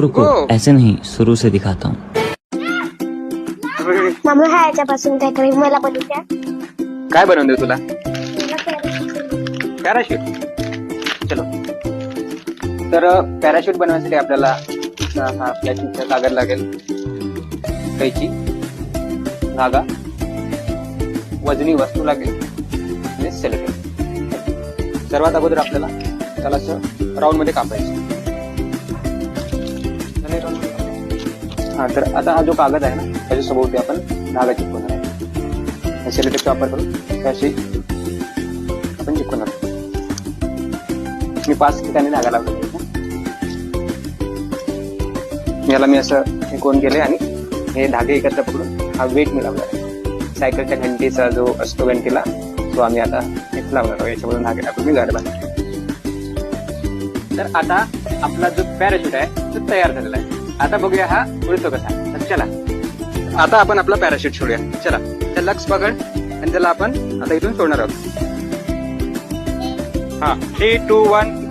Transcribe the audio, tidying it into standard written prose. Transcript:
रुको रुको, ऐसे नहीं, शुरू से दिखाता हूँ. मामा हा याच्यापासून काय करेल मला बनवू द्या. काय बनवून देऊ तुला? पॅराशूट. चलो. तर पॅराशूट बनवण्यासाठी आपल्याला हा प्लॅस्टिकचा कागद लागेल, कैची, धागा, वजनी वस्तू लागेल आणि सेलोटेप. सर्वात अगोदर आपल्याला त्याला असं राऊंड मध्ये कापायचं. हा, तर आता हा जो कागद आहे ना त्याच्या सभोवती आपण धागा चिपकवणार आहे. सेलोटेपचा वापर करून त्याशी आपण चिपकवणार. मी 5 ठिकाणी धागा लावला. याला मी असं हे कोण केले आणि हे धागे एकत्र पकडून हा वेट मी लावला आहे. सायकलच्या घंटीचा जो असतो घंटीला तो आम्ही आता हेच लावणार आहोत. याच्यामधून धागे टाकून मी गाड बांधतो. तर आता आपला जो पॅराशूट आहे तो तयार झालेला आहे. आता बघूया हा उडतो कसा. तर चला आता आपण आपला पॅराशूट सोडूया. चला त्या लक्स पकड आणि त्याला आपण आता इथून सोडणार आहोत. हा 3, 2, 1